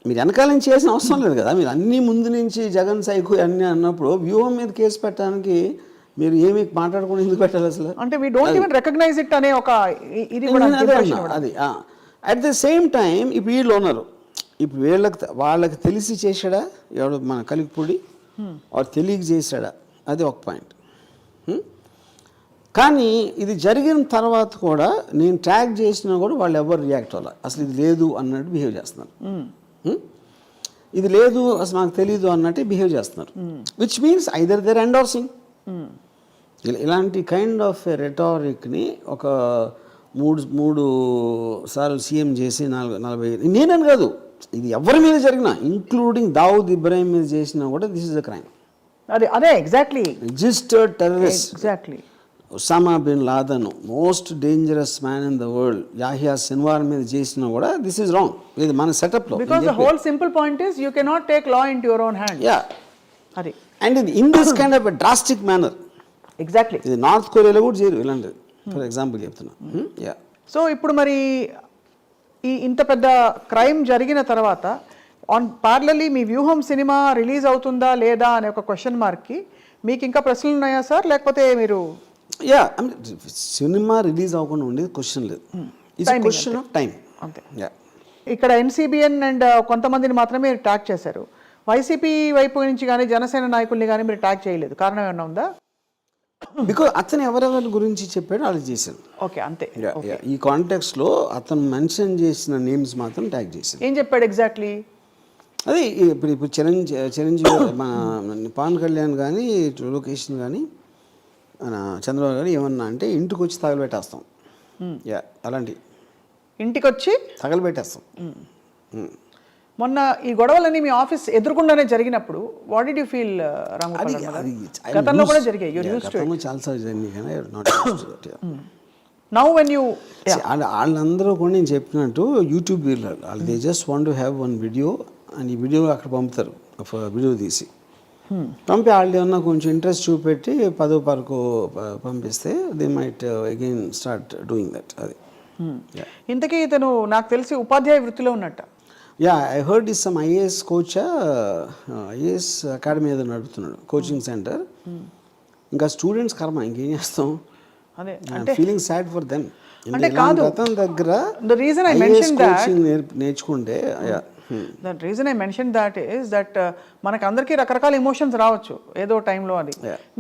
మీరు వెనకాల నుంచి చేసిన అవసరం లేదు కదా. మీరు అన్ని ముందు నుంచి జగన్ సైకు అన్నీ అన్నప్పుడు వ్యూహం మీద కేసు పెట్టడానికి మీరు ఏమి మాట్లాడకుండా ఎందుకు పెట్టాలి అసలు? అంటే we don't even recognise it అనే ఒక ఇది కూడా అది. అట్ ద సేమ్ టైం ఇప్పుడు వీళ్ళు ఉన్నారు, ఇప్పుడు వాళ్ళకి తెలిసి చేశాడా ఎవడు మన కలిగిపూడి, వాడు తెలియక చేశాడా, అది ఒక పాయింట్. కానీ ఇది జరిగిన తర్వాత కూడా నేను ట్యాగ్ చేసినా కూడా వాళ్ళు ఎవరు రియాక్ట్ అవ్వాలి, అసలు ఇది లేదు అన్నట్టు బిహేవ్ చేస్తున్నారు. ఇది లేదు అసలు నాకు తెలీదు అన్నట్టు బిహేవ్ చేస్తున్నారు. Which means either they're endorsing. ఇలాంటి కైండ్ ఆఫ్ రెటారిక్ని ఒక మూడు సార్లు సీఎం చేసి 40 నేనని కాదు, ఇది ఎవరి మీద జరిగినా ఇంక్లూడింగ్ దావుద్ ఇబ్రాహిం మీద చేసినా కూడా దిస్ ఇస్ అ క్రైమ్. అదే exactly registered terrorist. Exactly. Osama bin Laden, most dangerous man in the world, Yahya Sinwar మీద చేసినా కూడా దిస్ ఇస్ రాంగ్. ఇది మన సెటప్లో. Because the whole simple point is you cannot take law into your own hand. Yeah, అది. And ఇది in this kind of a drastic manner. Exactly. ఇది north కొరియాలో కూడా చేయరు ఇలాంటిది, ఫర్ ఎగ్జాంపుల్ చెప్తున్నా. యా. సో ఇప్పుడు మరి ఇంత పెద్ద క్రైమ్ జరిగిన తర్వాత పార్లర్లీ మీ వ్యూహం సినిమా రిలీజ్ అవుతుందా లేదా అనే ఒక క్వశ్చన్ మార్క్కి మీకు ఇంకా ప్రశ్నలు ఉన్నాయా సార్, లేకపోతే మీరు? యా, సినిమా రిలీజ్ అవ్వకుండా ఉండేది క్వశ్చన్ లేదు, ఇట్స్ క్వశ్చన్ ఆఫ్ టైం అంతే. యా. ఇక్కడ ఎన్సీబీఎన్ అండ్ కొంతమందిని మాత్రమే ట్యాగ్ చేశారు, వైసీపీ వైపు నుంచి కానీ జనసేన నాయకుల్ని కానీ మీరు ట్యాగ్ చేయలేదు. కారణం ఏమన్నా ఉందా? బికాజ్ అతను ఎవరెవరి గురించి చెప్పాడో వాళ్ళు చేశారు. ఓకే, అంతే. ఈ కాంటెక్స్లో అతను మెన్షన్ చేసిన నేమ్స్ మాత్రం ట్యాగ్ చేశారు. ఏం చెప్పాడు ఎగ్జాక్ట్లీ? అదే ఇప్పుడు చిరంజీవి మన పవన్ కళ్యాణ్ కానీ లోకేష్ కానీ మన చంద్రబాబు గారు ఏమన్నా అంటే ఇంటికి వచ్చి తగలబెట్టేస్తాం. యా, అలాంటి ఇంటికి వచ్చి తగలబెట్టేస్తాం. మొన్న ఈ గొడవలన్నీ మీ ఆఫీస్ ఎదురుకుండానే జరిగినప్పుడు what did you feel Ramagopal? గతంలో కూడా జరిగాయి, యు యూజ్డ్ టు ఇట్. చాలాసార్లు జరిగింది కానీ not used to it. Now when you వాళ్ళందరూ కూడా నేను చెప్పినట్టు యూట్యూబ్ వాళ్ళు they just want to have one video and ఈ వీడియో అక్కడ పంపుతారు, వీడియో తీసి పంపి వాళ్ళు ఏమన్నా కొంచెం ఇంట్రెస్ట్ చూపెట్టి 10 వరకు పంపిస్తే they might again start doing that. అది. ఇంతకీ ఇతను నాకు తెలిసి ఉపాధ్యాయ వృత్తిలో ఉన్నట్ట. Yeah, I heard is some IAS coach, IAS academy ఏదో నడుపుతున్నాడు, కోచింగ్ సెంటర్. ఇంకా స్టూడెంట్స్ కర్మ, ఇంకేం చేస్తాం. అదే ఫీలింగ్ సాడ్ ఫర్ దెమ్. అంటే కాదు, అతని దగ్గర the reason I mentioned that నేర్చుకుంటే that reason I mention that is that మనకు అందరికీ రకరకాల ఎమోషన్స్ రావచ్చు ఏదో టైంలో, అది.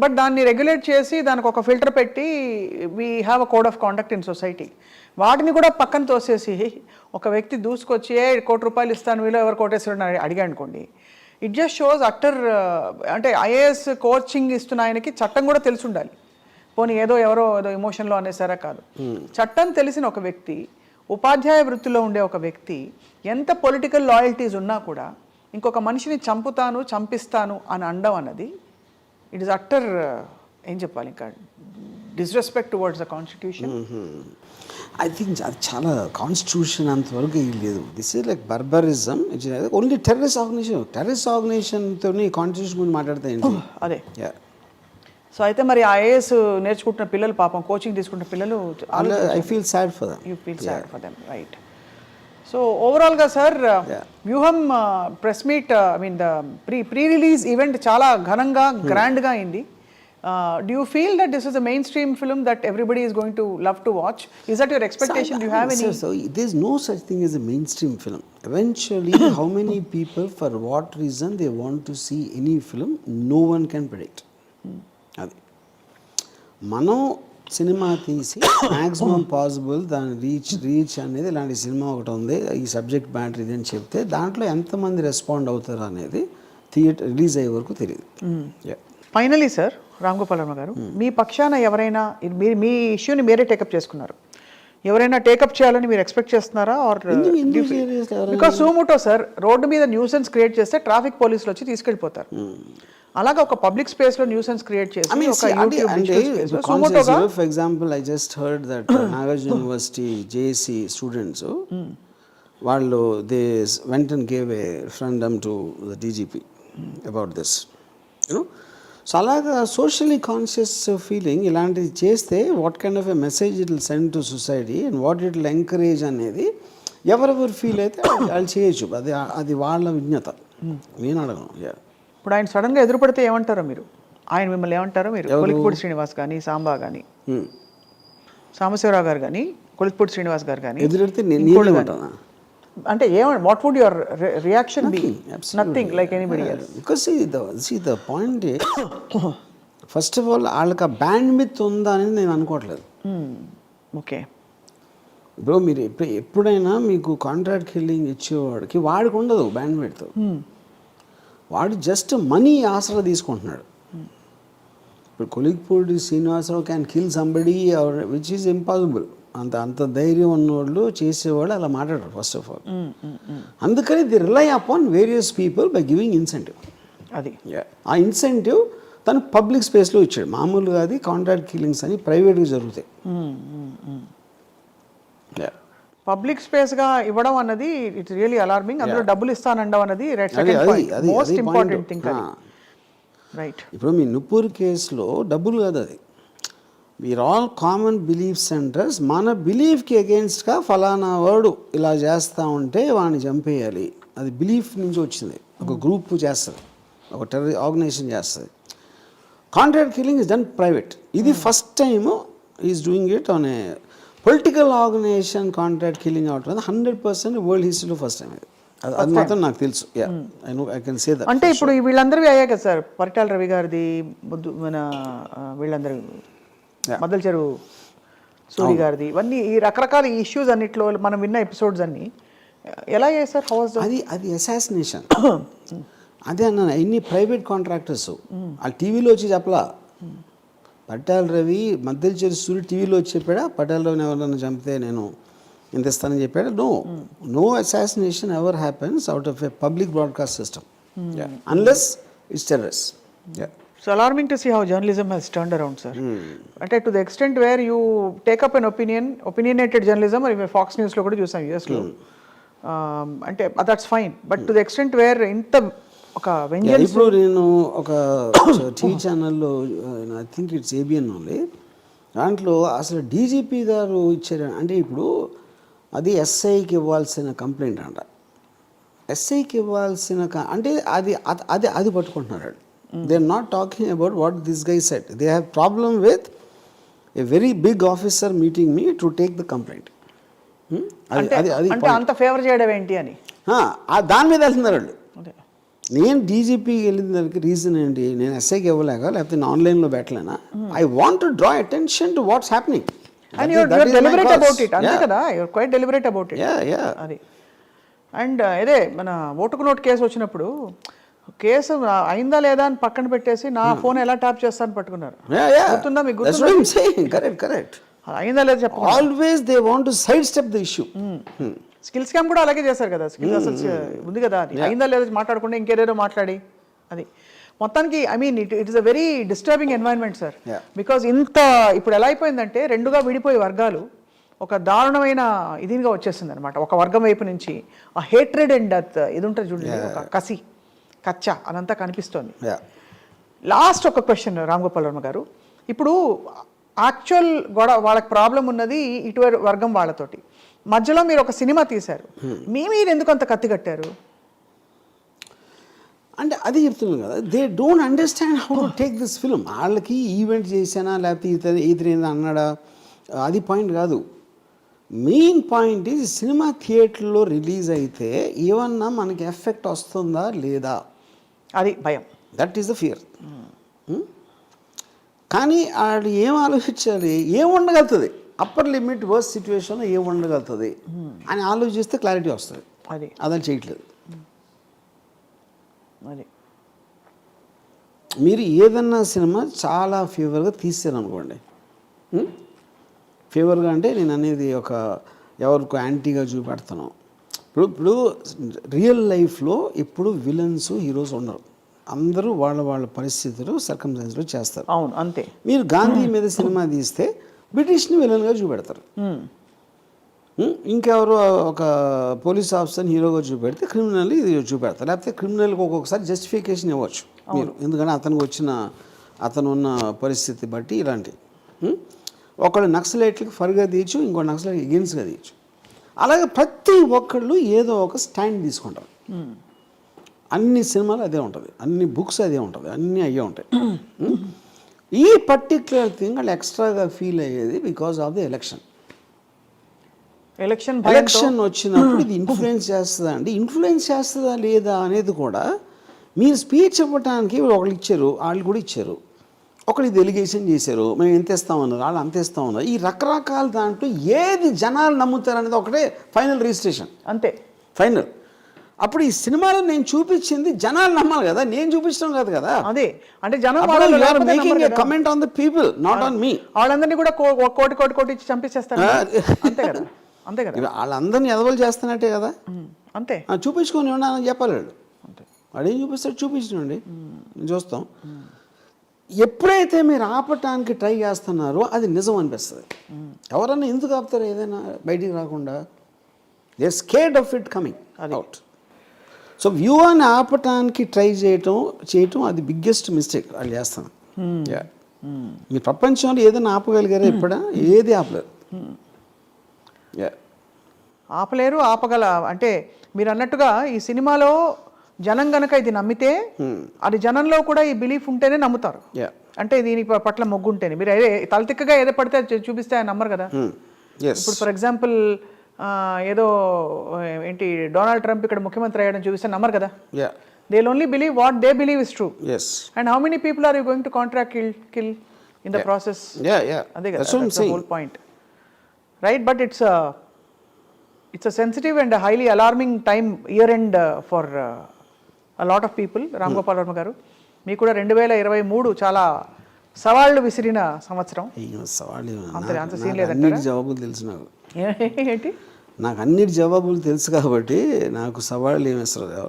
బట్ దాన్ని రెగ్యులేట్ చేసి దానికి ఒక ఫిల్టర్ పెట్టి we have a code of conduct in society. వాటిని కూడా పక్కన తోసేసి ఒక వ్యక్తి దూసుకొచ్చి ₹1 కోటి ఇస్తాను వీళ్ళు ఎవరు కోటేశ్వరుడు అని అడిగా అనుకోండి, ఇట్ జస్ట్ షోస్ అట్టర్ అంటే ఐఏఎస్ కోచింగ్ ఇస్తున్న ఆయనకి చట్టం కూడా తెలిసి ఉండాలి. పోనీ ఏదో ఎమోషన్లో అనేసారా కాదు, చట్టం తెలిసిన ఒక వ్యక్తి, ఉపాధ్యాయ వృత్తిలో ఉండే ఒక వ్యక్తి ఎంత పొలిటికల్ లాయల్టీస్ ఉన్నా కూడా ఇంకొక మనిషిని చంపిస్తాను అని అనడం అన్నది ఇట్ ఈస్ అట్టర్ ఏం చెప్పాలి ఇంకా disrespect towards the constitution. I think అది చాలా కాన్స్టిట్యూషన్ అంతవరకు లేదు. This is like barbarism. Only terrorist ఆర్గనైజేషన్తో కాన్స్టిట్యూషన్ గురించి మాట్లాడితే ఏంటి అదే. సో అయితే మరి ఐఏఎస్ నేర్చుకుంటున్న పిల్లలు పాపం కోచింగ్ తీసుకుంటున్న పిల్లలు I feel sad for them. You feel sad for them, right. So ఓవరాల్గా సార్ వ్యూహం press meet I mean the pre release event చాలా ఘనంగా గ్రాండ్గా అయింది. Do you feel that this is a mainstream film that everybody is going to love to watch? Is that your expectation? Do you have any? So there's no such thing as a mainstream film. Eventually, how many people, for what reason they want to see any film, no one can predict. అది మనం cinema తీసి maximum possible దాని reach అనేది ఇలాంటి cinema ఒకటి ఉంది, ఈ subject matter ఇది అని చెప్తే దాంట్లో ఎంతమంది రెస్పాండ్ అవుతారు అనేది థియేటర్ రిలీజ్ అయ్యే వరకు తెలియదు. ఫైనలీ సార్ రామ్ గోపాల్ వర్మ గారు, మీ పక్షాన ఎవరైనా మీ ఇష్యూని మీరే టేకప్ చేసుకున్నారు, ఎవరైనా టేకప్ చేయాలని మీరు ఎక్స్పెక్ట్ చేస్తున్నారా? Or because suo moto sir road మీద న్యూసెన్స్ క్రియేట్ చేస్తే ట్రాఫిక్ పోలీసులు వచ్చి తీసుకెళ్ళిపోతారు. అలాగా ఒక పబ్లిక్ స్పేస్ లో న్యూసెన్స్ క్రియేట్ చేసి for example I just heard that Nagarjuna university JAC students వాళ్ళు they went and gave a referendum to the DGP about this you know. So అలాగా సోషల్లీ కాన్షియస్ ఫీలింగ్ ఇలాంటివి చేస్తే what kind of a message it will send to society and what it will encourage అనేది ఎవరెవరు feel అయితే వాళ్ళు చేయొచ్చు. అది వాళ్ళ విజ్ఞత, నేను అడగను. ఇప్పుడు ఆయన సడన్గా ఎదురుపడితే ఏమంటారో మీరు, ఆయన మిమ్మల్ని ఏమంటారో మీరు? కొలిక్పూడి శ్రీనివాస్ కానీ, సాంబా కానీ, సాంబశివరావు గారు కానీ, కొలిక్పూడి శ్రీనివాస్ గారు కానీ ఎదురెడితే నేను అంటే what would your reaction be? Nothing like anybody else. Because see the point is first of all వాళ్ళకి ఆ బ్యాండ్ విడ్త్ ఉందా అనేది నేను అనుకోవట్లేదు. ఓకే, ఇప్పుడు మీరు ఎప్పుడైనా మీకు కాంట్రాక్ట్ కిల్లింగ్ ఇచ్చేవాడికి వాడికి ఉండదు బ్యాండ్ విడ్త్. వాడు జస్ట్ మనీ ఆసరా తీసుకుంటున్నాడు. ఇప్పుడు Kolikapudi Srinivasarao can kill somebody which is impossible. అంత ధైర్యం ఉన్నవాళ్ళు చేసేవాళ్ళు అలా మాట్లాడరు ఫస్ట్ ఆఫ్ ఆల్. అందుకని they rely upon various people by giving incentive. అది ఆ ఇన్సెంటివ్ తను పబ్లిక్ స్పేస్లో ఇచ్చాడు. మామూలుగా అది కాంట్రాక్ట్ కిల్లింగ్స్ అని ప్రైవేట్గా జరుగుతాయి. పబ్లిక్ స్పేస్గా ఇవ్వడం అన్నది ఇట్స్ రియలీ అలార్మింగ్. అందులో డబ్బులు ఇస్తానండం అన్నది మోస్ట్ ఇంపార్టెంట్ థింగ్. రైట్. ఇప్పుడు మీ నుపూర్ కేసులో డబ్బులు కాదు, అది we are all common belief centres. మన బిలీఫ్కి అగేన్స్ట్గా ఫలానా వాడు ఇలా చేస్తూ ఉంటే వాడిని చంపేయాలి, అది బిలీఫ్ నుంచి వచ్చింది. ఒక గ్రూప్ చేస్తుంది, ఒక టెర్రర్ ఆర్గనైజేషన్ చేస్తుంది. Contract killing is done private. ఇది first time is doing it on a political organisation. Contract killing అవటం 100% వరల్డ్ హిస్టరీలో ఫస్ట్ టైం. అది మాత్రం నాకు తెలుసు. I can say that. అంటే ఇప్పుడు వీళ్ళందరివి అయ్యాయి కదా సార్, పరిటాల రవి గారిది, మన వీళ్ళందరూ మద్దల చెరువు సూరి గారిది, ఇవన్నీ ఈ రకరకాల ఇష్యూస్ అన్నిట్లో మనం విన్న ఎపిసోడ్స్ అన్ని ఎలా చేస్తారు? అది అసాసినేషన్. అదే అన్నాను, ఎన్ని ప్రైవేట్ కాంట్రాక్టర్స్ వాళ్ళు టీవీలో వచ్చి చెప్పలా. పరిటాల రవి మద్దల చెరువు సూరి టీవీలో వచ్చి చెప్పాడా పరిటాల రవిని ఎవరైనా చంపితే నేను ఇంత ఇస్తానని చెప్పాడా? No assassination ever happens out of a public broadcast system unless it's terrorist. So alarming to see how journalism has turned around, sir. అంటే to the extent where you take up an opinionated journalism, or even Fox News లో కూడా చూసాం US లో, అంటే that's fine, but to the extent where ఇంత ఒక vengeance. ఇప్పుడు నేను ఒక టీవీ ఛానల్లో I think it's ABN only, దాంట్లో అసలు డీజీపీ గారు ఇచ్చారు. అంటే ఇప్పుడు అది ఎస్ఐకి ఇవ్వాల్సిన కంప్లైంట్ అంట. ఎస్ఐకి ఇవ్వాల్సిన అంటే అది పట్టుకుంటున్నారు. They are not talking about what this guy said. They have problem with a very big officer meeting me to take the complaint. అంటే అంత ఫేవర్ చేయడం ఏంటి అని దాని మీద వెళ్తున్నారు వాళ్ళు. నేను డీజీపీకి వెళ్ళిన దానికి రీజన్ ఏంటి? నేను ఎస్ఐకి ఇవ్వలేక, లేకపోతే నేను ఆన్లైన్లో పెట్టలేనా? I want to draw attention to what's happening. And you're deliberate about it. అంతే కదా, you're quite deliberate about it. Yeah. అది. అండ్ అదే మన ఓటుకు నోటు కేసు వచ్చినప్పుడు కేసు అయిందా లేదా అని పక్కన పెట్టేసి నా ఫోన్ ఎలా ట్యాప్ చేస్తాను పట్టుకున్నారు. గుర్తుందా మీకు? That's what I'm saying. Correct. అయిందా లేదా చెప్పండి. Always they want to sidestep the issue. Skill scam కూడా అలాగే చేశారు కదా. స్కిల్స్ అసలు ఉంది కదా, అది అయిందా లేదా మాట్లాడకుండా ఇంకేదేదో మాట్లాడి అది మొత్తానికి I mean it is a very disturbing environment sir. Because ఇంత ఇప్పుడు ఎలా అయిపోయిందంటే రెండుగా విడిపోయే వర్గాలు ఒక దారుణమైన ఇదిగా వచ్చేసింది అనమాట. ఒక వర్గం వైపు నుంచి ఆ హేట్రెడ్ అండ్ ఇది ఉంటుంది చూడండి, ఒక కసి కచ్చ అదంతా కనిపిస్తోంది. లాస్ట్ ఒక క్వశ్చన్ రామ్ గోపాల్ వర్మ గారు, ఇప్పుడు యాక్చువల్ గొడవ వాళ్ళకి ప్రాబ్లం ఉన్నది ఇటువైపు వర్గం వాళ్ళతోటి, మధ్యలో మీరు ఒక సినిమా తీశారు, మీరు ఎందుకు అంత కత్తి కట్టారు అంటే అది చెప్తున్నాను కదా, they don't understand how to take this film. వాళ్ళకి ఈవెంట్ చేశానా లేకపోతే ఇతరేందా అన్నాడా అది పాయింట్ కాదు. మెయిన్ పాయింట్ ఈజ్ సినిమా థియేటర్లో రిలీజ్ అయితే ఏమన్నా మనకి ఎఫెక్ట్ వస్తుందా లేదా, అది భయం. That is the fear. కానీ ఆడు ఏం ఆలోచించాలి, ఏం ఉండగలుగుతుంది, అప్పర్ లిమిట్ వర్స్ట్ సిచ్యువేషన్లో ఏం ఉండగలుగుతుంది అని ఆలోచిస్తే క్లారిటీ వస్తుంది. అదని చేయట్లేదు. మీరు ఏదన్నా సినిమా చాలా ఫేవర్గా తీసారు అనుకోండి, ఫేవర్గా అంటే నేను అనేది ఒక ఎవరికి యాంటీగా చూపెడతాను. ఇప్పుడు రియల్ లైఫ్లో ఇప్పుడు విలన్స్ హీరోస్ ఉండరు, అందరూ వాళ్ళ పరిస్థితులు సర్కమ్స్టాన్స్లో చేస్తారు. అవును, అంతే. మీరు గాంధీ మీద సినిమా తీస్తే బ్రిటిష్ని విలన్గా చూపెడతారు, ఇంకెవరో ఒక పోలీస్ ఆఫీసర్ని హీరోగా చూపెడితే క్రిమినల్ ఇది చూపెడతారు. లేకపోతే క్రిమినల్కి ఒక్కొక్కసారి జస్టిఫికేషన్ ఇవ్వచ్చు మీరు, ఎందుకంటే అతను ఉన్న పరిస్థితి బట్టి ఇలాంటివి. ఒకళ్ళు నక్సలైట్లకి ఫర్గా తీయచ్చు, ఇంకో నక్సలైట్ ఎగెన్స్ట్గా తీయచ్చు. అలాగే ప్రతి ఒక్కళ్ళు ఏదో ఒక స్టాండ్ తీసుకుంటారు. అన్ని సినిమాలు అదే ఉంటుంది, అన్ని బుక్స్ అదే ఉంటుంది, అన్నీ అయ్యే ఉంటాయి. ఈ పర్టిక్యులర్ థింగ్ వాళ్ళు ఎక్స్ట్రాగా ఫీల్ అయ్యేది బికాజ్ ఆఫ్ ది ఎలక్షన్ వచ్చినప్పుడు ఇది ఇన్ఫ్లుయెన్స్ చేస్తుందా అండి, ఇన్ఫ్లుయెన్స్ చేస్తుందా లేదా అనేది కూడా మీరు స్పీచ్ ఇవ్వడానికి ఒకళ్ళు ఇచ్చారు, వాళ్ళు కూడా ఇచ్చారు, ఒకళ్ళు ఇది ఎలిగేషన్ చేశారు, మేము ఎంత ఇస్తామన్నారు, వాళ్ళు అంత ఇస్తామన్నారు. ఈ రకరకాల దాంట్లో ఏది జనాలు నమ్ముతారు అనేది ఒకటే ఫైనల్ రిజిస్ట్రేషన్, అంతే ఫైనల్. అప్పుడు ఈ సినిమాలో నేను చూపించింది జనాలు నమ్మాలి కదా, నేను చూపించడం కాదు కదా. అదే అంటే జనం comment on the people, not on me. వాళ్ళందరినీ కూడా కోటి ఇచ్చి చంపేసేస్తారు, అంతే కదా. అంతే కదా, వాళ్ళందరినీ ఎదవలు చేస్తున్నట్టే కదా. అంతే, చూపించుకొని ఉన్నానని చెప్పాలి వాడు. వాడు ఏం చూపిస్తాడు, చూపించండి, చూస్తాం. ఎప్పుడైతే మీరు ఆపటానికి ట్రై చేస్తున్నారో అది నిజం అనిపిస్తుంది. ఎవరన్నా ఎందుకు ఆపుతారు ఏదైనా బయటికి రాకుండా? They are scared of it coming out. So వ్యూని ఆపటానికి ట్రై చేయటం అది బిగ్గెస్ట్ మిస్టేక్ వాళ్ళు చేస్తాను. మీరు ప్రపంచంలో ఏదైనా ఆపగలిగారా ఎప్పుడా? ఏది ఆపలేరు. ఆపలేరు, ఆపగల అంటే మీరు అన్నట్టుగా ఈ సినిమాలో జనం గనక ఇది నమ్మితే అది జనంలో కూడా ఈ బిలీఫ్ ఉంటేనే నమ్ముతారు. అంటే దీని పట్ల మొగ్గు ఉంటేనే. మీరు తలతిక్కగా ఏదో పడితే చూపిస్తే ఆయన నమ్మరు కదా. ఇప్పుడు ఫర్ ఎగ్జాంపుల్ ఏదో ఏంటి డొనాల్డ్ ట్రంప్ ఇక్కడ ముఖ్యమంత్రి అయ్యాడని చూపిస్తే నమ్మరు కదా. They will only believe what they believe is true. And how many people are you going to contract kill in the process? అదే కదా whole point, right? But it's a sensitive and a highly alarming time year end for a lot of people. Ram Gopal Varma గారు, మీకు కూడా 2023 చాలా సవాళ్ళు విసిరిన సంవత్సరం. అంత సీన్ లేదంటారా? జవాబులు తెలుసు నాకు. ఏంటి? నాకు అన్నిటి జవాబులు తెలుసు కాబట్టి నాకు సవాళ్ళు ఏమి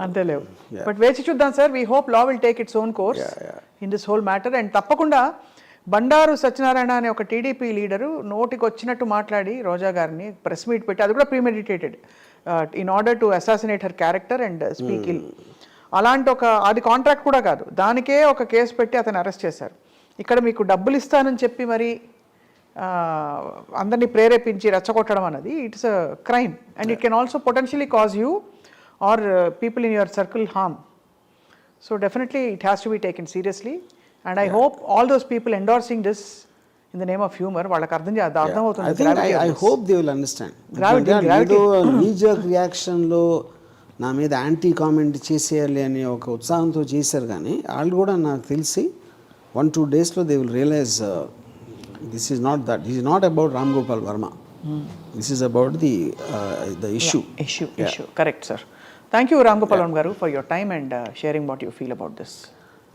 అంతే లేవు. బట్ వేచి చూద్దాం sir. We hope law will take its own course in this whole matter. And తప్పకుండా బండారు సత్యనారాయణ అనే ఒక టీడీపీ లీడరు నోటికి వచ్చినట్టు మాట్లాడి రోజా గారిని ప్రెస్ మీట్ పెట్టి, అది కూడా premeditated in order to assassinate her character and speak ill. అలాంటి అది కాంట్రాక్ట్ కూడా కాదు, దానికే ఒక కేసు పెట్టి అతను అరెస్ట్ చేశారు. ఇక్కడ మీకు డబ్బులు ఇస్తానని చెప్పి మరి అందరినీ ప్రేరేపించి రెచ్చగొట్టడం అన్నది it's a crime and it can also potentially cause you or people in your circle harm. So definitely it has to be taken seriously. And I hope all those people endorsing this in the name of humor, వాళ్ళకి అర్థమవుతుంది. I hope they will understand. ఏదో knee-jerk reactionలో నా మీద anti comment చేసేయాలి అని ఒక ఉత్సాహంతో చేశారు, కానీ వాళ్ళు కూడా నాకు తెలిసి 1-2 daysలో they will realize this is not that. This is not about Ram Gopal Verma. This is about the issue. Correct, sir. Thank you Ram Gopal garu for your time and sharing what you feel about this.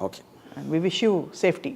Okay. And we wish you safety.